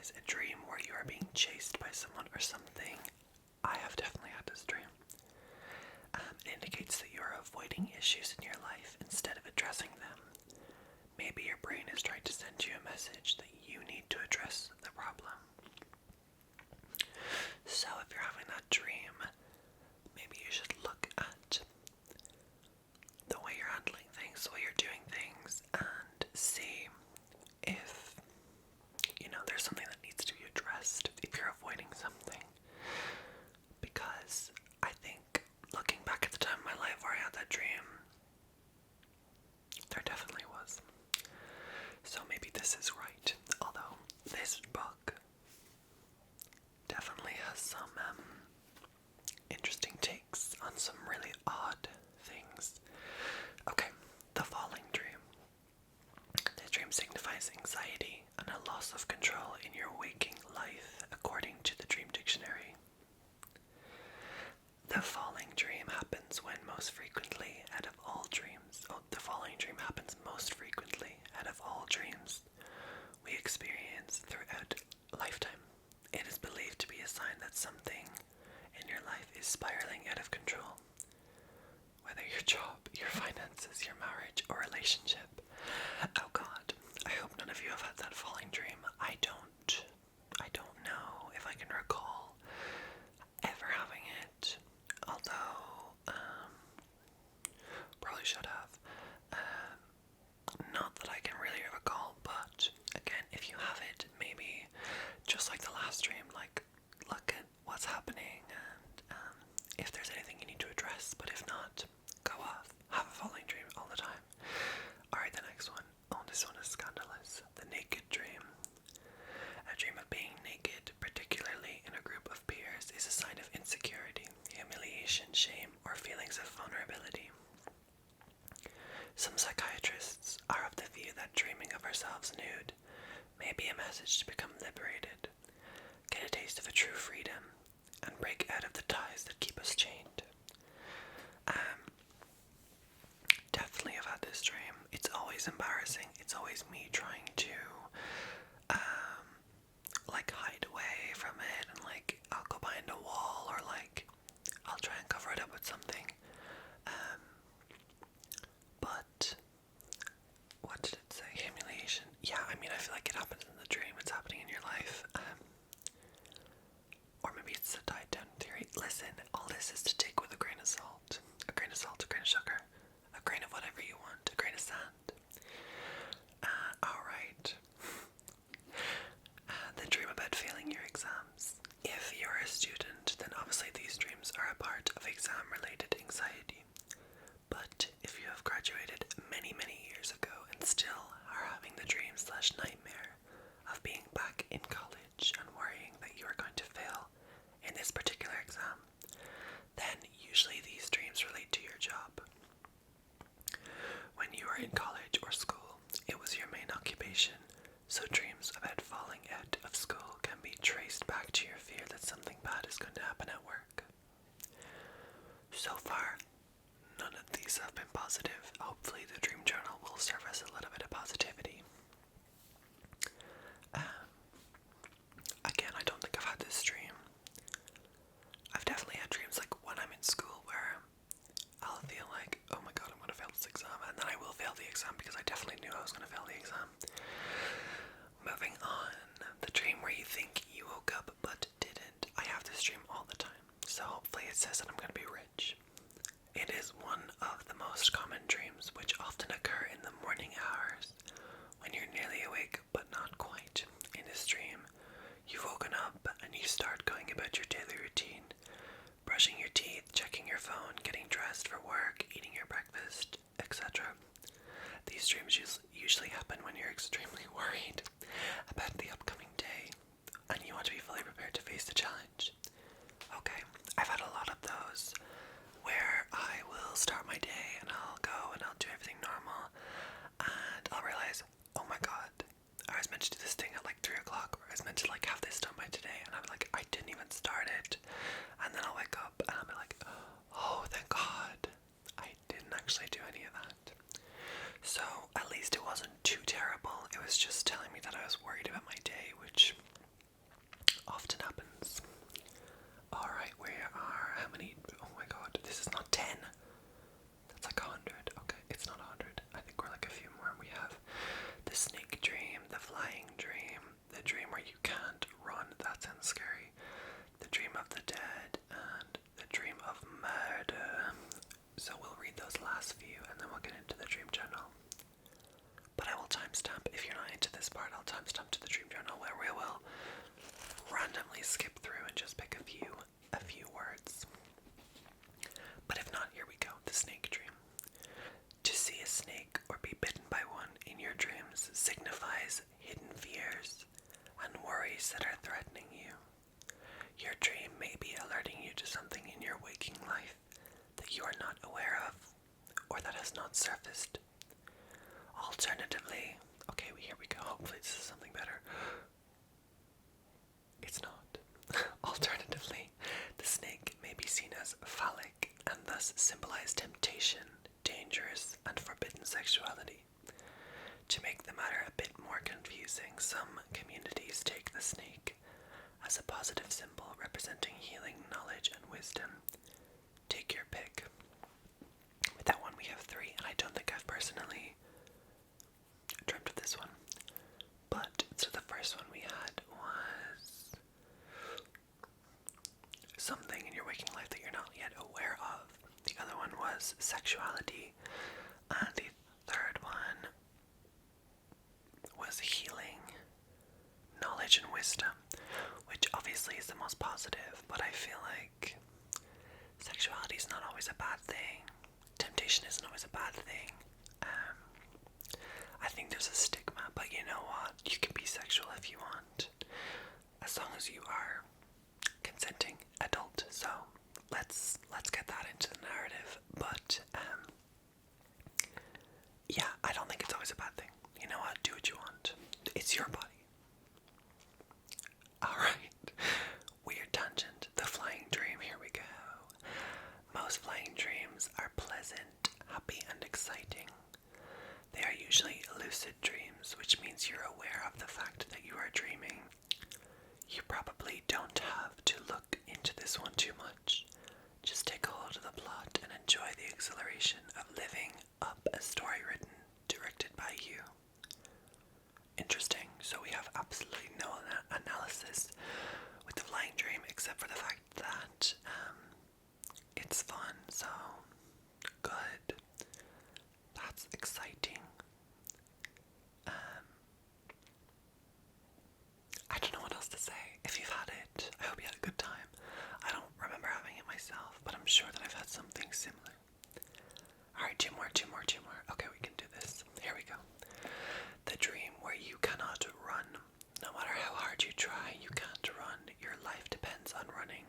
is a dream where you are being chased by someone or something. I have definitely had this dream. It indicates that you are avoiding issues in your life instead of addressing them. Maybe your brain is trying to send you a message that you need to address the problem. So if you're having that dream, maybe you should look at the way you're handling things, the way you're doing things, and see if, there's something that needs to be addressed, if you're avoiding something. Because I think, looking back at the time in my life where I had that dream, there definitely was. So maybe this is right, although this book definitely has some interesting takes on some really odd things. Okay, the falling dream. This dream signifies anxiety and a loss of control in your waking life, according to the Dream Dictionary. The falling dream happens out of all dreams. The falling dream happens most frequently out of all dreams we experience throughout lifetime. It is believed to be a sign that something in your life is spiraling out of control. Whether your job, your finances, your marriage, or relationship. Oh God, I hope none of you have had that falling dream. I don't know if I can recall ever having it, although, probably should have. Not that I can really recall, but again, if you have it, maybe just like the last dream, like look at what's happening and if there's anything you need to address, but if not, go off. Have a falling dream all the time. Alright, the next one. Oh, this one is scandalous. The naked dream. A dream of being naked, particularly in a group of peers, is a sign of insecurity, humiliation, shame, or feelings of vulnerability. Some psychiatrists are of the view that dreaming of ourselves nude may be a message to become liberated, get a taste of a true freedom, and break out of the ties that keep us chained. Definitely have had this dream. It's always embarrassing. It's always me trying to hide away from it, and I'll go behind a wall, or I'll try and cover it up with something. But what did it say? Humiliation. Yeah, I feel like it happens in the dream. It's happening in your life. Or maybe it's a tied down theory. Listen, all this is to take with a grain of salt. A grain of salt, a grain of sugar, a grain of whatever you want, a grain of sand. Alright. The dream about failing your exams. If you're a student, then obviously these dreams are a part of exam-related anxiety. But if you have graduated many, many years ago and still are having the dream/nightmare of being back in college and worrying that you are going to fail in this particular exam, then usually these dreams relate to your job. When you were in college or school, it was your main occupation, so dreams about falling out of school can be traced back to your fear that something bad is going to happen at work. So far, none of these have been positive. Hopefully the dream journal will serve us a little bit of positivity. Again, I don't think I've had this dream. I've definitely had dreams when I'm in school where I'll feel like, oh my god, I'm going to fail this exam, and then I will fail the exam because I definitely knew I was going to fail the exam. Moving on, the dream where you think you woke up but didn't. I have this dream all the time, so hopefully it says that I'm going to be rich. It is one of the most common dreams, which often occur in the morning hours when you're nearly awake but not quite. In this dream, you've woken up and you start going about your daily routine, brushing your teeth, checking your phone, getting dressed for work, eating your breakfast, etc. These dreams usually happen when you're extremely worried about the upcoming day and you want to be fully prepared to face the challenge. Okay, I've had a lot of those. get to this part, I'll timestamp to the dream journal where we will randomly skip through and just pick a few words. But if not, here we go. The snake dream. To see a snake or be bitten by one in your dreams signifies hidden fears and worries that are threatening you. Your dream may be alerting you to something in your waking life that you are not aware of or that has not surfaced. Alternatively, okay, here we go. Hopefully this is something better. It's not. Alternatively, the snake may be seen as phallic and thus symbolize temptation, dangerous, and forbidden sexuality. To make the matter a bit more confusing, some communities take the snake as a positive symbol representing healing, knowledge, and wisdom. Take your pick. With that one, we have 3, and I don't think I've personally dreamt of this one. But, so the first one we had was something in your waking life that you're not yet aware of. The other one was sexuality. And the third one was healing, knowledge, and wisdom, which obviously is the most positive, but I feel like sexuality is not always a bad thing. Temptation isn't always a bad thing. I think there's a stigma, but you know what? You can be sexual if you want, as long as you are consenting adult. So let's get that into the narrative. But yeah, I don't think it's always a bad thing. You know what? Do what you want. It's your body. Alright. Weird tangent. The flying dream. Here we go. Most flying dreams are pleasant, happy, and exciting. They are usually lucid dreams, which means you're aware of the fact that you are dreaming. You probably don't have to look into this one too much. Just take hold of the plot and enjoy the exhilaration of living up a story written, directed by you. Interesting. So we have absolutely no analysis with the flying dream, except for the fact that it's fun. So good. That's exciting. I don't know what else to say. If you've had it, I hope you had a good time. I don't remember having it myself, but I'm sure that I've had something similar. Alright, two more. Okay, we can do this. Here we go. The dream where you cannot run. No matter how hard you try, you can't run. Your life depends on running,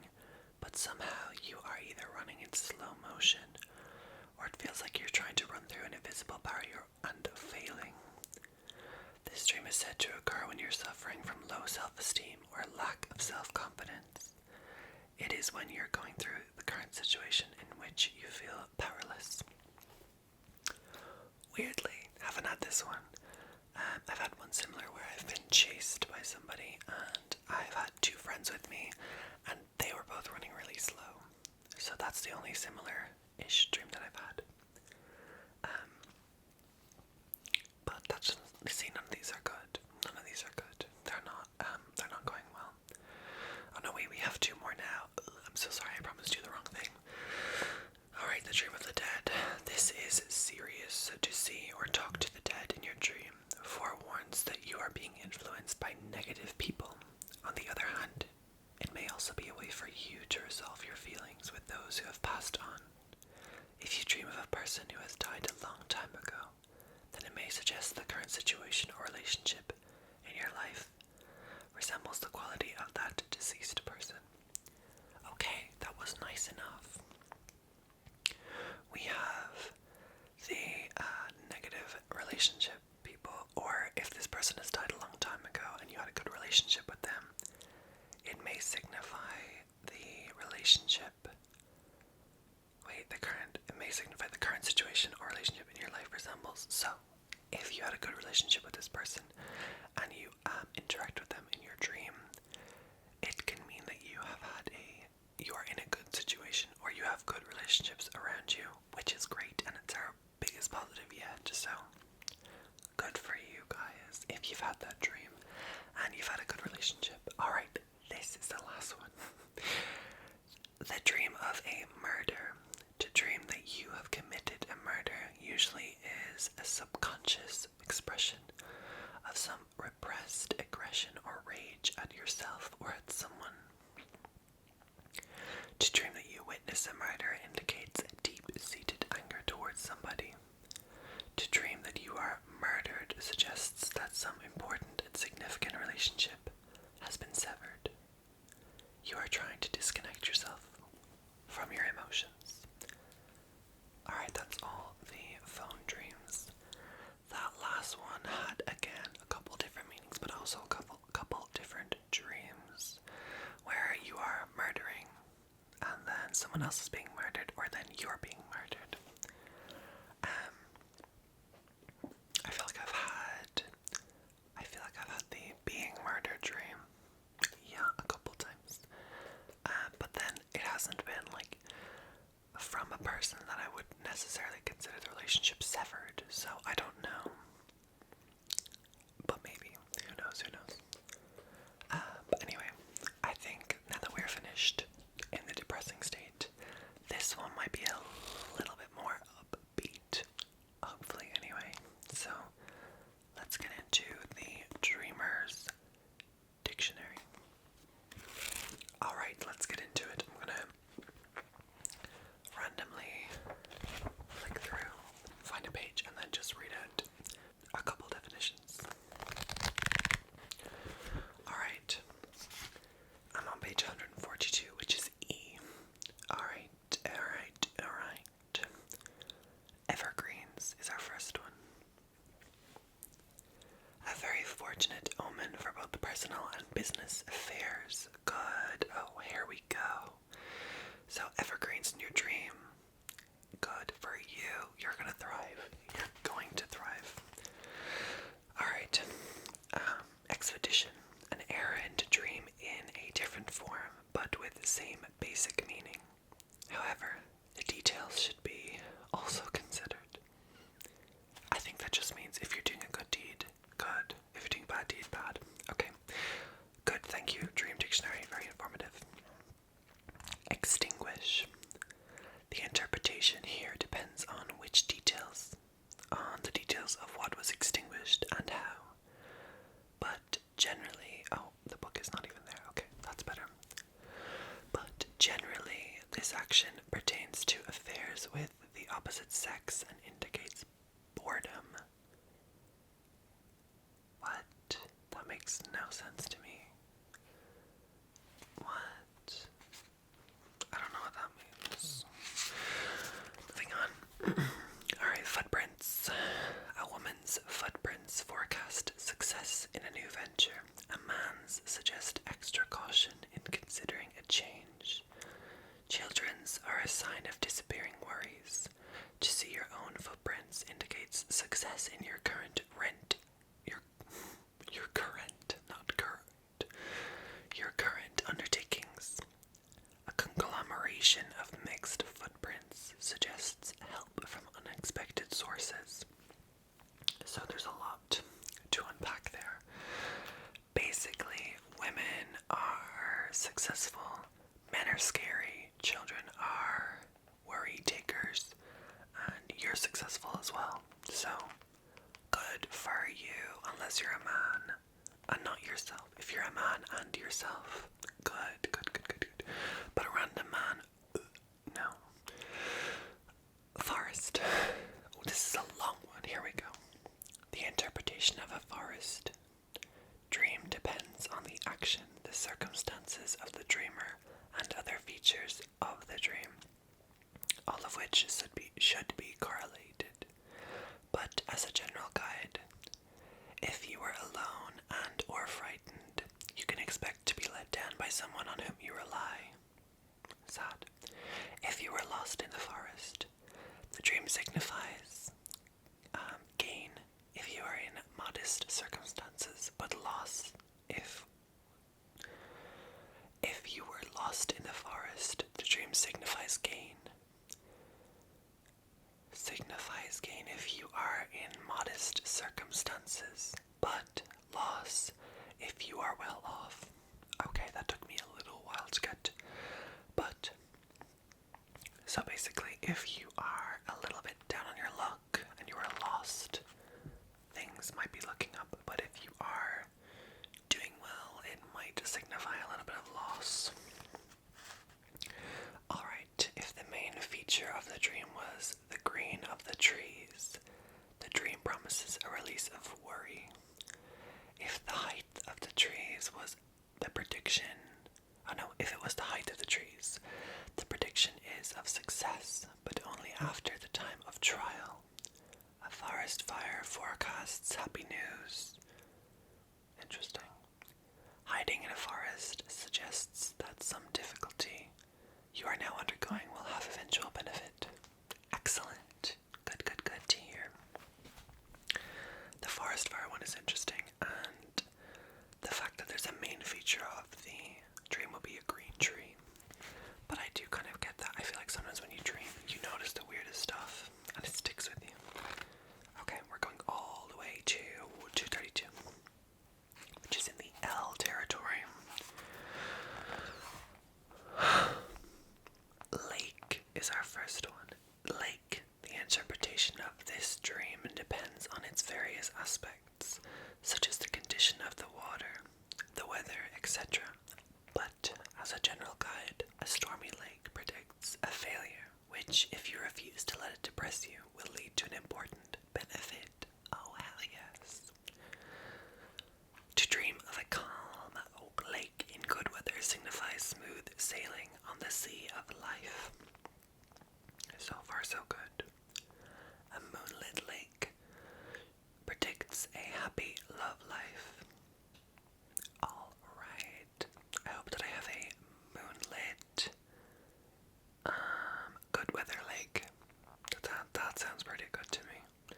but somehow you are either running in slow motion, or it feels like you're trying to run through an invisible barrier and failing. This dream is said to occur when you're suffering from low self-esteem or lack of self-confidence. It is when you're going through the current situation in which you feel powerless. Weirdly, haven't had this one. I've had one similar where I've been chased by somebody, and I've had 2 friends with me, and they were both running really slow. So that's the only similar-ish dream that I've had. But that's, see, none of these are good. None of these are good. They're not going well. Oh no, wait, we have 2 more now. Ugh, I'm so sorry, I promised you the wrong thing. Alright, the dream of the dead. This is serious. To see or talk to the dead in your dream forewarns that you are being influenced by negative people. On the other hand, it may also be a way for you to resolve your feelings with those who have passed on. If you dream of a person who has died a long time ago, then it may suggest the current situation or relationship in your life resembles the quality of that deceased person. Okay, that was nice enough. We have the negative relationship people, or if this person has died a long time ago and you had a good relationship with them, it may signify the relationship. It may signify the current situation or relationship in your life resembles. So, if you had a good relationship with this person and you interact with them in your dream, it can mean that you are in a good situation, or you have good relationships around you, which is great, and it's our biggest positive yet. So, good for you guys if you've had that dream and you've had a good relationship witness a murder indicates deep-seated anger towards somebody. To dream that you are murdered suggests that some important and significant relationship has been severed. You are trying to disconnect yourself from your emotions. Alright, that's all the phone dreams. That last one had, again, a couple different meanings, but also a couple different dreams, where you are murdering, and then someone else is being murdered, or then you're being murdered. I feel like I've had the being murdered dream, yeah, a couple times, but then it hasn't been like from a person that I would necessarily consider the relationship severed, so I don't know. But maybe. Who knows? But anyway, I think now that we're finished in the depressing state, this one might be a little bit more upbeat. Hopefully, anyway. So, let's get into the Dreamer's Dictionary. Alright, let's get into it. I'm gonna randomly flick through, find a page, and then just read out a couple definitions. Alright, I'm on page 142, which is E. Alright. Evergreens is our first one. A very fortunate omen for both personal and business affairs. Good. Oh, here we go. So, evergreens in your dream. Good for you. You're gonna thrive. You're going to thrive. Alright. Expedition. An errand dream in a different form, but with the same basic meaning. However, the details should be also considered. I think that just means if you're doing a good deed, good. If you're doing a bad deed, bad. Okay. Good, thank you. Dream Dictionary, very informative. Extinguish. The interpretation here depends on the details of what was extinguished and how. But generally, oh, the book is not even there. Okay, that's better. But generally, this action pertains to affairs with the opposite sex and indicates boredom. What? That makes no sense to me. What? I don't know what that means. Moving on. Alright, footprints. A woman's footprints forecast success in a new venture. A man's suggest extra caution in considering a change. Children's are a sign of disappearing worries. To see your own footprints indicates success in your current your current undertakings. A conglomeration of mixed footprints suggests help from unexpected sources. So there's a lot to unpack there. Basically, women are successful, men are scary, children are worry takers, and you're successful as well. So, good for you, unless you're a man and not yourself. If you're a man and yourself, good. But a random man, no. Forest. Oh, this is a long one. Here we go. The interpretation of a forest dream depends on the action, the circumstances of the dreamer, and other features of the dream, all of which should be correlated. But as a general guide, if you are alone and or frightened, you can expect to be let down by someone on whom you rely. Sad. If you were lost in the forest, the dream signifies gain if you are in modest circumstances, but loss if you were lost in the forest, the dream signifies gain. Signifies gain if you are in modest circumstances, but loss if you are well off. Okay, that took me a little while to get, but so basically, if you are a little bit down on your luck and you are lost, things might be looking up, but if you are doing well, it might signify a little bit of loss. Alright, if release of worry. If the height of the trees was the prediction, if it was the height of the trees, the prediction is of success, but only after the time of trial. A forest fire forecasts happy news. Interesting. Hiding in a forest suggests that some difficulty you are now undergoing will have eventual benefit. Excellent. Good to hear. The forest fire one is interesting, and the fact that there's a main feature of the dream will be a green tree. But I do kind of get that. I feel like sometimes when you dream, you notice the weirdest stuff, and it sticks with you. Okay, we're going all the way to 232, which is in the L territory. Lake is our first one. Lake. The interpretation of this dream depends on its various aspects, such as the condition of the water, the weather, etc. But, as a general guide, a stormy lake predicts a failure, which, if you refuse to let it depress you, will lead to an important benefit. Oh, hell yes. To dream of a calm lake in good weather signifies smooth sailing on the sea of life. So far, so good. A moonlit lake predicts a happy love life. Alright. I hope that I have a moonlit, good weather lake. That sounds pretty good to me.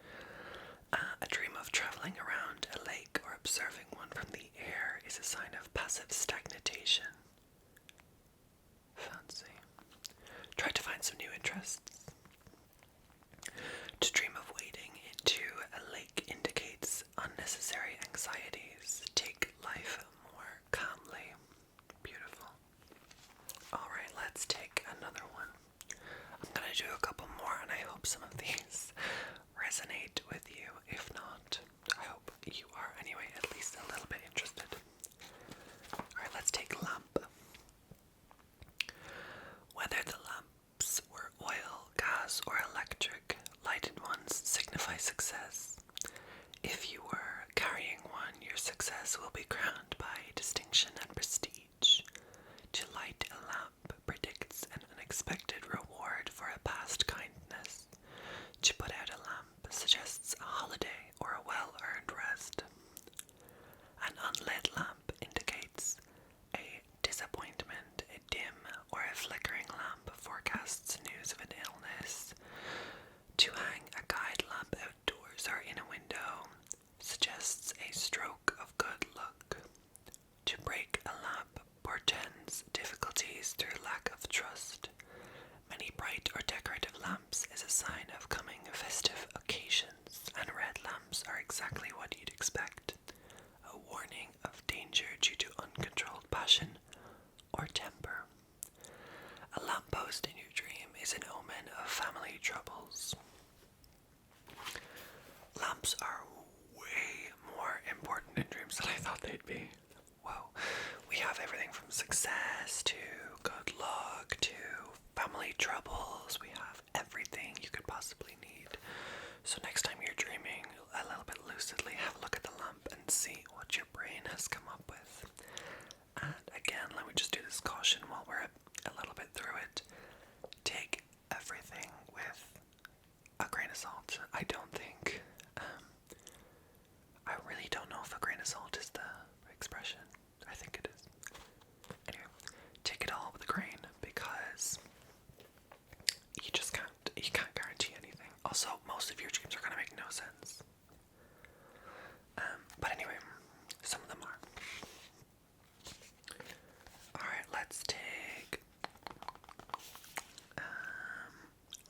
A dream of traveling around a lake or observing one from the air is a sign of passive stagnation. Fancy. Try to find some new interests. To dream of wading into a lake indicates unnecessary anxieties. Take life more calmly. Beautiful. Alright, let's take another one. I'm gonna do a couple more, and I hope some of these resonate with you. If not, I hope you are anyway, at least a little bit interested. Alright, let's take lamp. Whether the lamps were oil, gas, or electric, lighted ones signify success. If you were carrying one, your success will be crowned by distinction and prestige. To light a lamp predicts an unexpected reward for a past kindness. To put out a lamp suggests a holiday or a well-earned rest. An unlit lamp indicates a disappointment. A dim or a flickering lamp forecasts news of an illness. To hang a guide lamp outdoors or in a window suggests a stroke of good luck. To break a lamp portends difficulties through lack of trust. Many bright or decorative lamps is a sign of coming festive occasions, and red lamps are exactly what you'd expect. A warning of danger due to uncontrolled passion or temper. A lamppost in your dream is an omen of family troubles. Lamps are way more important in dreams than I thought they'd be. Whoa. We have everything from success to good luck to family troubles. We have everything you could possibly need. So next time you're dreaming a little bit lucidly, have a look at the lamp and see what your brain has come up with. And again, let me just do this caution while we're a little bit through it. Take everything with a grain of salt. I don't think, I really don't know if a grain of salt is the expression. I think it is. Anyway, take it all with a grain, because you can't guarantee anything. Also, most of your dreams are going to make no sense. But anyway, some of them are. Alright, let's take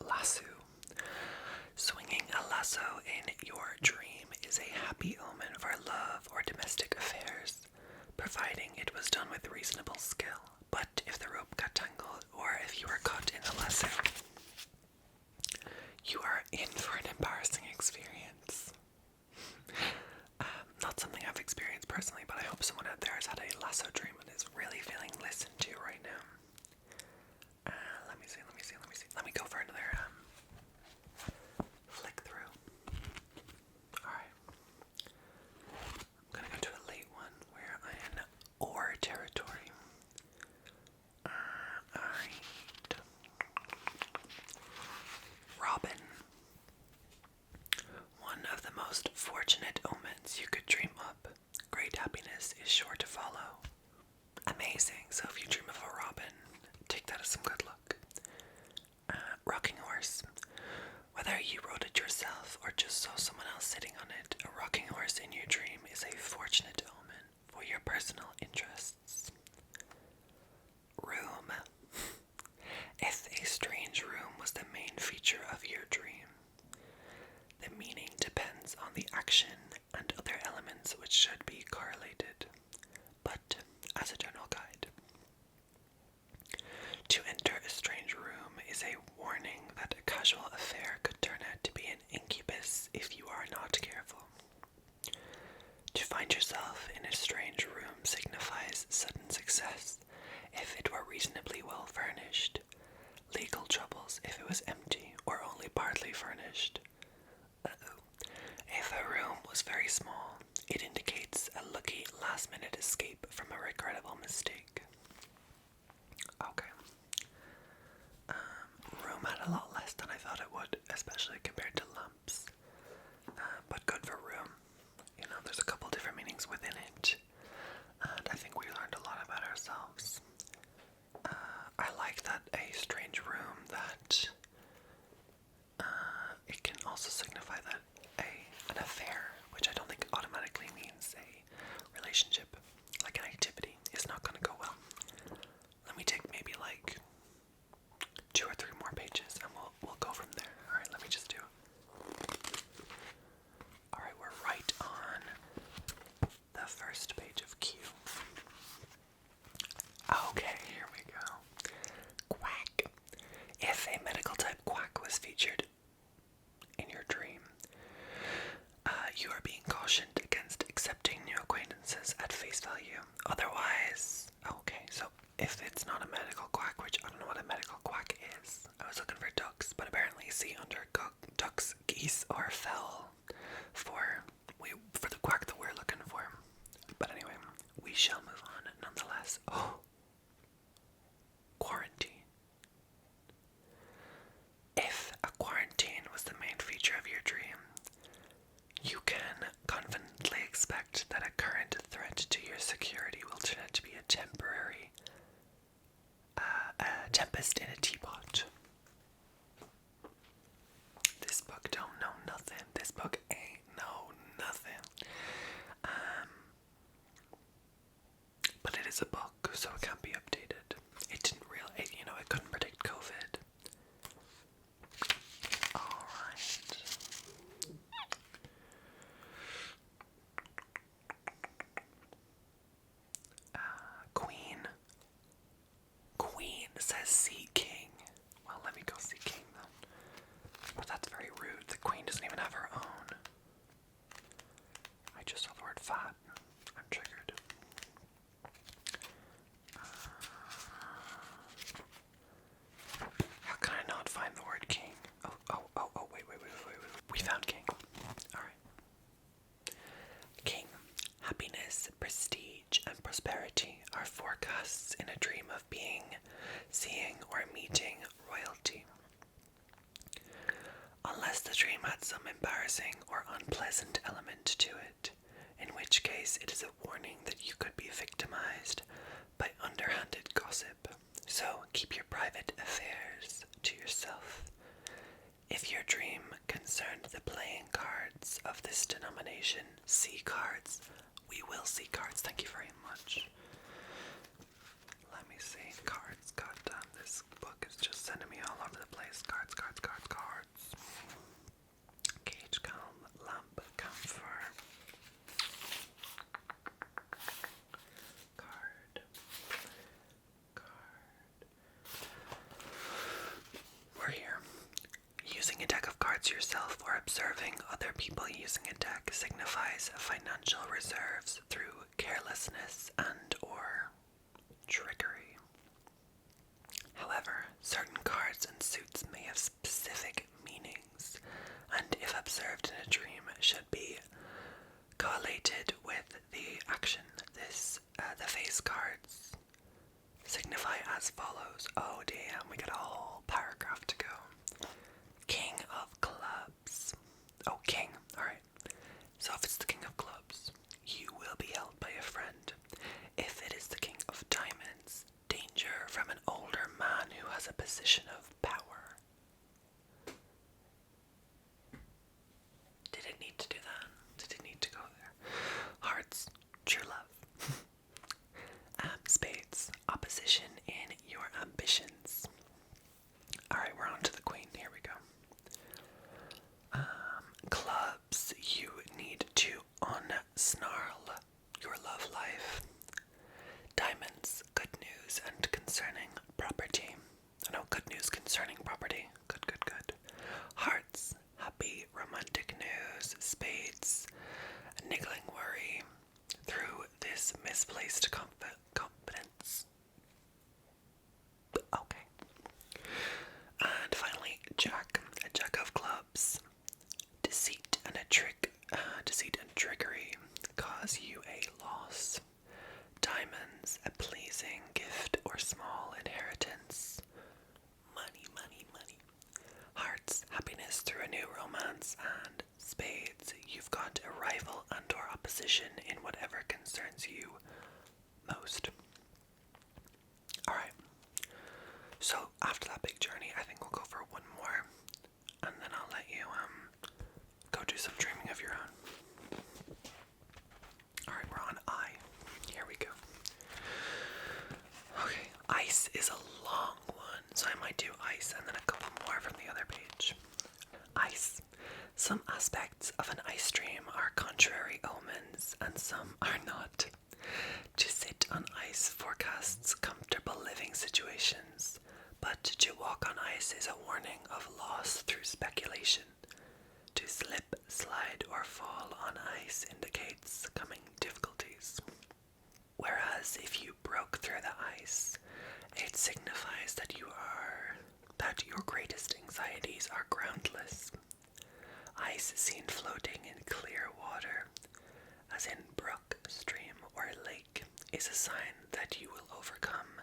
lasso. Swinging a lasso in your dream is a happy omen for love or domestic affairs, providing it was done with reasonable skill. But if the rope got tangled, or if you were caught in the lasso, you are in for an embarrassing experience. Not something I've experienced personally, but I hope someone out there has had a lasso dream and is really feeling listened to right now. Let me see. Let me go for another flick through. Alright. action and other elements which should be correlated. But as a general guide, to enter a strange room is a warning that a casual affair could turn out to be an incubus if you are not careful. To find yourself in a strange room signifies sudden success if it were reasonably well furnished, legal troubles if it was empty or only partly furnished. If a room was very small, it indicates a lucky last-minute escape from a regrettable mistake. Okay. Room had a lot less than I thought it would, especially compared to lumps. But good for room. You know, there's a couple different meanings within it, and I think we learned a lot about ourselves. I like that a strange room, that it can also signify that an affair, which I don't think automatically means a relationship, like an activity, is not going to go well. Let me take maybe like 2 or 3 more pages and we'll go from there. Alright, let me just do. Alright, we're right on the first page of Q. Okay, here we go. Quack. If a medical type quack was featured in your dream, you are being cautioned against accepting new acquaintances at face value. Otherwise, okay, so if it's not a medical quack, which I don't know what a medical quack is. I was looking for ducks, but apparently see under ducks, geese, or fowl for the quack that we're looking for. But anyway, we shall move on nonetheless. Oh, quarantine. If a quarantine was the main feature of your dream, you can confidently expect that a current threat to your security will turn out to be a temporary tempest in a teapot. This book don't know nothing. This book ain't know nothing. But it is a book, so it can't be updated. It didn't really, it couldn't predict COVID. Alright. Queen says see king. Well, let me go see king then. But that's very rude. The queen doesn't even have her own. I just saw the word fat. I'm triggered. How can I not find the word king? Oh, wait. We found king. Alright. King. Happiness, prestige, and prosperity are forecasts in a dream of being, seeing, or meeting royalty. Unless the dream had some embarrassing or unpleasant element to it, in which case it is a warning that you could be victimized by underhanded gossip. So keep your private affairs to yourself. If your dream concerned the playing cards of this denomination, see cards. We will see cards. Thank you very much. Let me see. Cards. God damn, this book is just sending me all over the place. Cards. Cage, calm, lamp, camphor. Card. We're here. Using a deck of cards yourself or observing other people using a deck signifies financial reserves through carelessness and or trickery. However, certain cards and suits may have specific meanings, and if observed in a dream, should be correlated with the action. The face cards signify as follows. Oh damn, we got a whole paragraph to go. King of clubs. Oh, king. Alright. So if it's the king of clubs, you will be held by a friend. If it is the king of diamonds, danger from an older man who has a position of power. Did it need to do that? Did it need to go there? Hearts, true love. Spades, opposition in your ambitions. Alright, we're on to the queen. Here we go. Clubs. competence. Okay. And finally, Jack, a Jack of clubs. Deceit and trickery cause you a loss. Diamonds, a pleasing gift or small inheritance. Money, money, money. Hearts, happiness through a new romance. And spades, you've got a rival and or opposition in whatever concerns you most. Alright, so after that big journey, I think we'll go for one more, and then I'll let you go do some dreaming of your own. Alright, we're on I. Here we go. Okay, ice is a long one, so I might do ice and then a couple more from the other page. Ice. Some aspects of an ice dream are contrary omens, and some are not. To sit on ice forecasts comfortable living situations, but to walk on ice is a warning of loss through speculation. To slip, slide, or fall on ice indicates coming difficulties. Whereas if you broke through the ice, it signifies that your greatest anxieties are groundless. Ice seen floating in clear water, as in brook, stream, or lake, is a sign that you will overcome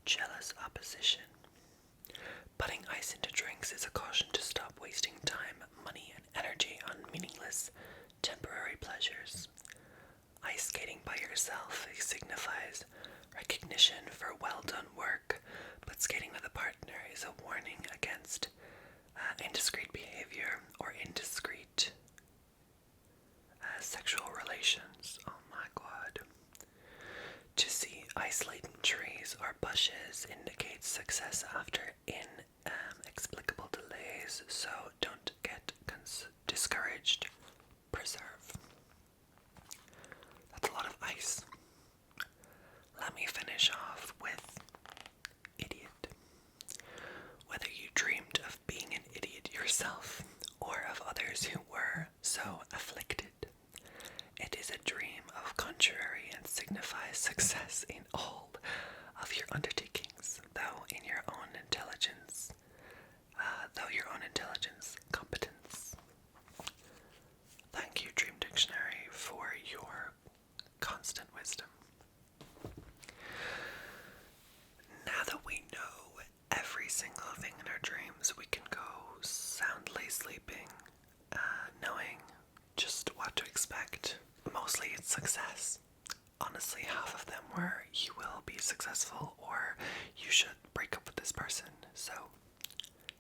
jealous opposition. Putting ice into drinks is a caution to stop wasting time, money, and energy on meaningless, temporary pleasures. Ice skating by yourself signifies recognition for well-done work, but skating with a partner is a warning against indiscreet behavior or indiscreet sexual relations. Oh my god. To see ice-laden trees or bushes indicates success after inexplicable delays, so don't get discouraged. Preserve. That's a lot of ice. Let me finish off with idiot. Whether you dreamed of being an idiot yourself or of others who were so afflicted, it is a dream of contrary and signifies success in all of your undertakings, though your own intelligence competence. Thank you, Dream Dictionary, for your constant wisdom. Now that we know every single thing in our dreams, we can go soundly sleeping, knowing just what to expect. Mostly it's success. Honestly, half of them where you will be successful or you should break up with this person, so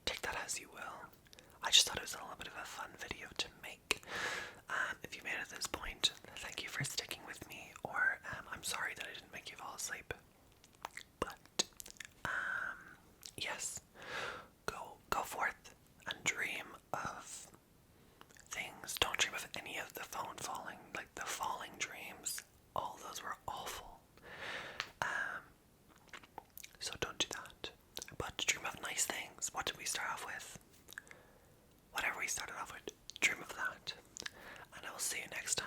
take that as you will. I just thought it was a little bit of a fun video to make. If you made it to this point, thank you for sticking with me, or I'm sorry that I didn't make you fall asleep. But, yes, go forth and dream of things. Don't dream of any of the phone falling, like the falling dreams. All those were awful. So don't do that. But dream of nice things. What did we start off with? Whatever we started off with, dream of that. And I will see you next time.